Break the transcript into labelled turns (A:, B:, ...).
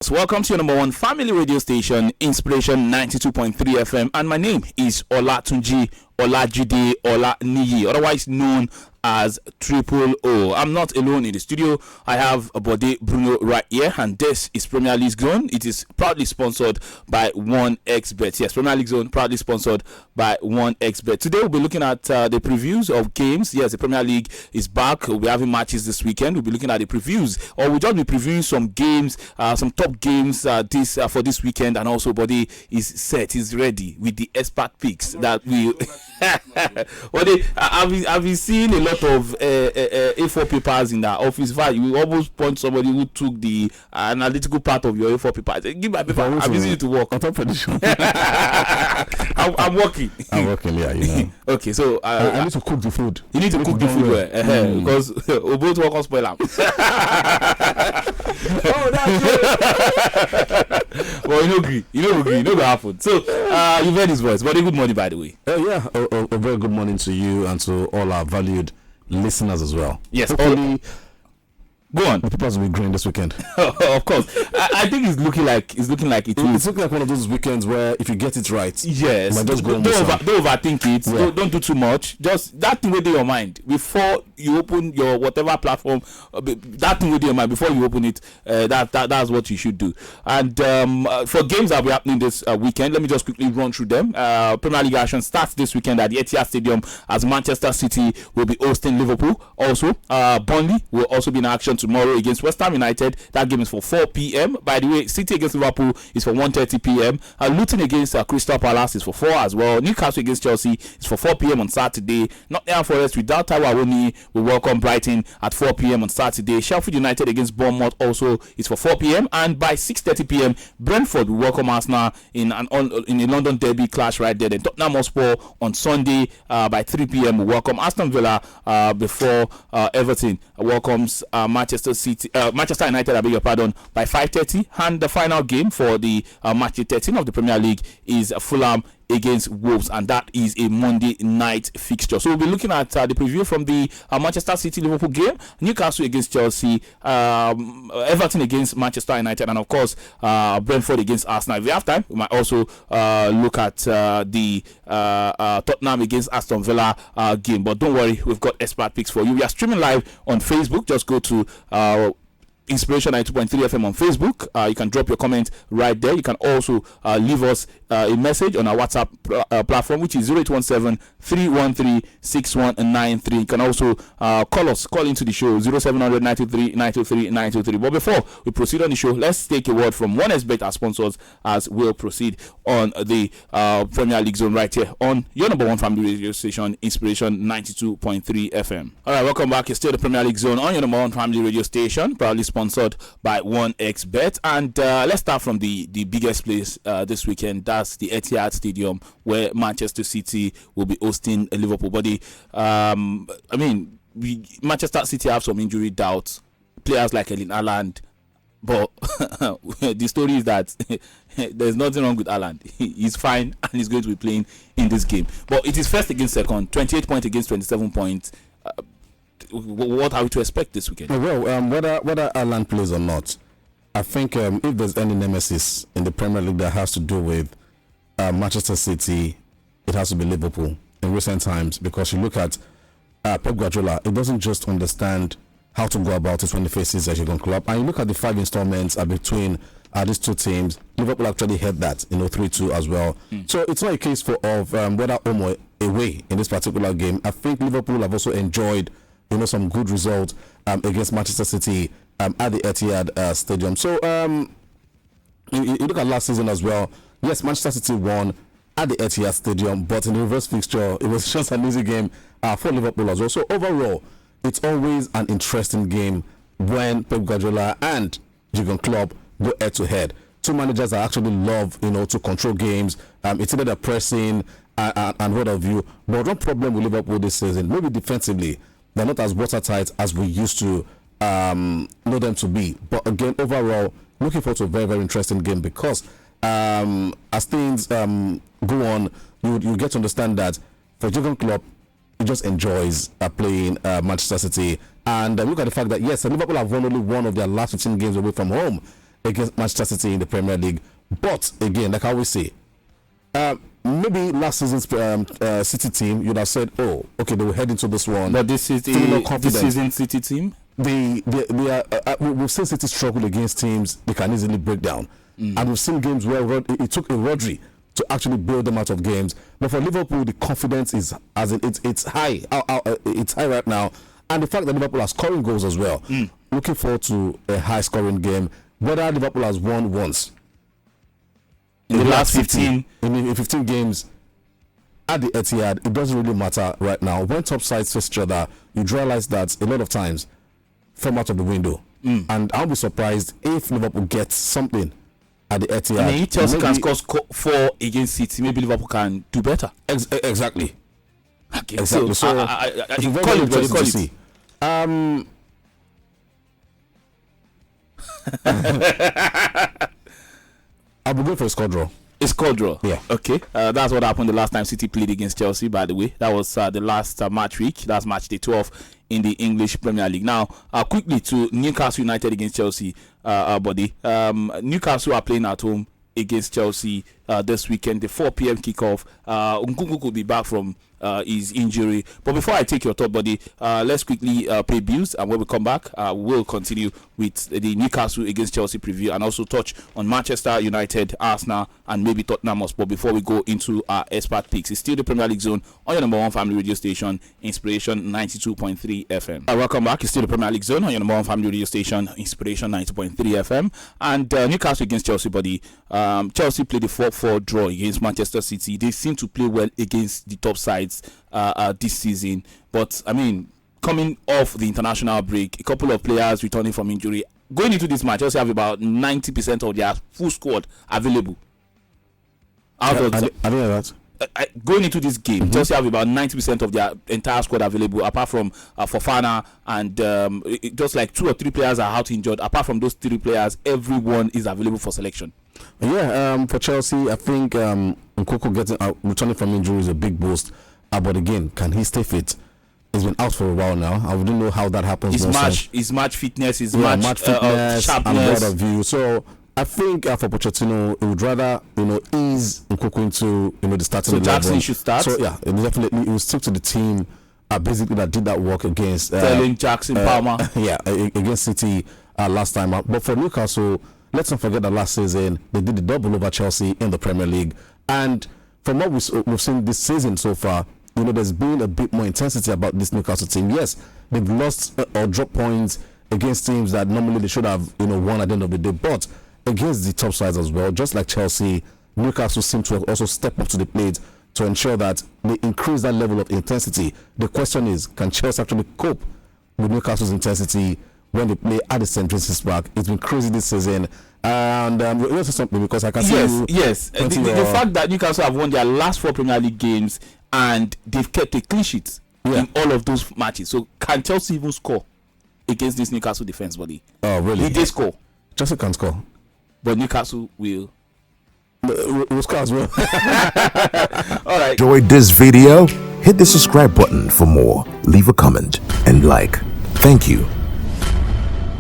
A: Welcome to your number one family radio station, Inspiration 92.3 FM, and my name is 𝐼𝐍𝐲 𝐷𝐀𝐓𝐈𝐍, otherwise known as Triple O. I'm not alone in the studio. I have a body Bruno right here, and this is Premier League Zone. It is proudly sponsored by 1xBet. Yes, Premier League Zone proudly sponsored by 1xBet. Today we'll be looking at the previews of games. Yes, the Premier League is back. We'll be having matches this weekend. We'll be looking at the previews, or we'll just be previewing some games, some top games for this weekend. And also, body is set, is ready with the expert picks that we. I've been seeing a lot of A4 papers in that office. In fact, you almost point somebody who took the analytical part of your A4 papers. Give my paper. I'm using it to work. I'm working.
B: I'm working, yeah, you know.
A: Okay, so
B: I need to cook the food.
A: You need to cook the food well, because we both work on spoil them. Oh, that's it. Well, you know, go have food. So you've heard his voice. But a good morning, by the way.
B: Yeah, a very good morning to you and to all our valued listeners as well.
A: Yes,
B: hopefully.
A: Go on.
B: The papers will be green this weekend.
A: Of course. I think it's looking like it will.
B: It's looking like one of those weekends where if you get it right,
A: yes,
B: just
A: don't overthink it. Yeah. Don't do too much. Just that thing within your mind before you open your whatever platform. That thing within your mind before you open it. That's what you should do. And for games that will be happening this weekend, let me just quickly run through them. Premier League action starts this weekend at the Etihad Stadium as Manchester City will be hosting Liverpool. Also, Burnley will also be in action tomorrow against West Ham United. That game is for 4 p.m. By the way, City against Liverpool is for 1:30 p.m. Luton against Crystal Palace is for 4 as well. Newcastle against Chelsea is for 4 p.m. on Saturday. Nottingham Forest without Taiwo Awoniyi will welcome Brighton at 4 p.m. on Saturday. Sheffield United against Bournemouth also is for 4 p.m. And by 6:30 p.m. Brentford will welcome Arsenal in a London derby clash right there. Then Tottenham Hotspur on Sunday by 3 p.m. will welcome Aston Villa before Everton welcomes Manchester United, I beg your pardon, by 5:30. And the final game for the match 13 of the Premier League is Fulham against Wolves, and that is a Monday night fixture. So we'll be looking at the preview from the Manchester City Liverpool game, Newcastle against Chelsea, Everton against Manchester United, and of course Brentford against Arsenal. If we have time, we might also look at the Tottenham against Aston Villa game. But don't worry, we've got expert picks for you. We are streaming live on Facebook. Just go to Inspiration 92.3 FM on Facebook. You can drop your comment right there. You can also leave us a message on our WhatsApp platform, which is 0817-313-6193. You can also call into the show 0700 93 923 923. But before we proceed on the show, let's take a word from 1xBet, our sponsors, as we'll proceed on the Premier League Zone right here on your number one family radio station, Inspiration 92.3 FM. All right, welcome back. It's still the Premier League Zone on your number one family radio station, proudly sponsored by 1xBet. And let's start from the biggest place this weekend. That's the Etihad Stadium, where Manchester City will be hosting Liverpool. But Manchester City have some injury doubts. Players like haaland. But the story is that there's nothing wrong with haaland. He's fine and he's going to be playing in this game. But it is first against second, 28 points against 27 points. What are we to expect this weekend?
B: Well, whether haaland plays or not, I think if there's any nemesis in the Premier League that has to do with Manchester City, it has to be Liverpool in recent times, because you look at Pep Guardiola, he doesn't just understand how to go about it when he faces a Jurgen Klopp. And you look at the 5 installments between these two teams, Liverpool actually had that, 3-2 as well. So it's not a case of whether home or away in this particular game. I think Liverpool have also enjoyed some good results against Manchester City at the Etihad Stadium. So you look at last season as well. Yes, Manchester City won at the Etihad Stadium, but in the reverse fixture, it was just an easy game for Liverpool as well. So overall, it's always an interesting game when Pep Guardiola and Jurgen Klopp go head to head. Two managers that actually love, to control games. It's either they're pressing and what have you. But one problem with Liverpool this season, maybe defensively, they're not as watertight as we used to know them to be. But again, overall, looking forward to a very, very interesting game, because as things go on, you get to understand that for Jurgen Klopp, he just enjoys playing Manchester City. And look at the fact that, yes, Liverpool have won only one of their last 15 games away from home against Manchester City in the Premier League. But again, like I always say, maybe last season's City team, you'd have said, "Oh, okay, they will head into this one."
A: But this is this season City team.
B: They are. We've seen City struggle against teams they can easily break down, and we've seen games where it took a Rodri to actually build them out of games. But for Liverpool, the confidence is it's high. It's high right now, and the fact that Liverpool are scoring goals as well. Looking forward to a high-scoring game. Whether Liverpool has won once
A: in the last 15
B: games at the Etihad, it doesn't really matter right now. When top sides face each other, you realize that a lot of times form out of the window. And I'll be surprised if Liverpool gets something at the Etihad.
A: I mean, if Chelsea can score 4 against City, maybe Liverpool can do better.
B: Exactly.
A: Okay,
B: exactly. So
A: it's very interesting to see.
B: I'll be going for a score draw.
A: A score draw.
B: Yeah.
A: Okay. That's what happened the last time City played against Chelsea, by the way. That was the last match week. That's match day 12 in the English Premier League. Now, quickly to Newcastle United against Chelsea, buddy. Newcastle are playing at home against Chelsea this weekend. The 4 p.m. kickoff. Nkunku could be back from his injury. But before I take your thought, buddy, let's quickly pay bills, and when we come back, we'll continue with the Newcastle against Chelsea preview and also touch on Manchester United, Arsenal, and maybe Tottenham Hotspur before we go into our expert picks. It's still the Premier League Zone on your number one family radio station, Inspiration 92.3 FM. Welcome back. It's still the Premier League Zone on your number one family radio station, Inspiration 92.3 FM. And Newcastle against Chelsea, buddy. Chelsea played a 4-4 draw against Manchester City. They seem to play well against the top sides this season, but I mean, coming off the international break, a couple of players returning from injury. Going into this match, Chelsea have about 90% of their full squad available.
B: I didn't know that.
A: Going into this game, Chelsea have about 90% of their entire squad available, apart from Fofana and just like 2 or 3 players are out injured. Apart from those 3 players, everyone is available for selection.
B: Yeah, for Chelsea, I think Nkunku returning from injury is a big boost. But again, can he stay fit? He's been out for a while now. I wouldn't know how that happens.
A: His match fitness, his match
B: fitness,
A: sharpness.
B: And view. So I think for Pochettino, he would rather ease Nkunku into the starting 11.
A: So Jackson should start.
B: So yeah, definitely he will stick to the team basically that did that work against
A: Sterling, Jackson, Palmer.
B: Yeah, against City last time. But for Newcastle, let's not forget that last season they did the double over Chelsea in the Premier League, and from what we've seen this season so far, there's been a bit more intensity about this Newcastle team. Yes, they've lost or dropped points against teams that normally they should have won at the end of the day, but against the top sides as well, just like Chelsea, Newcastle seem to also step up to the plate to ensure that they increase that level of intensity. The question is, can Chelsea actually cope with Newcastle's intensity when they play at the St. James's Park? It's been crazy this season. And also something because I can see
A: the fact that Newcastle have won their last 4 Premier League games and they've kept a clean sheet in all of those matches. So can Chelsea even score against this Newcastle defense, buddy?
B: Oh, really?
A: Will they score?
B: Chelsea can score,
A: but Newcastle will.
B: We'll score as well.
A: All right.
C: Enjoyed this video? Hit the subscribe button for more. Leave a comment and like. Thank you.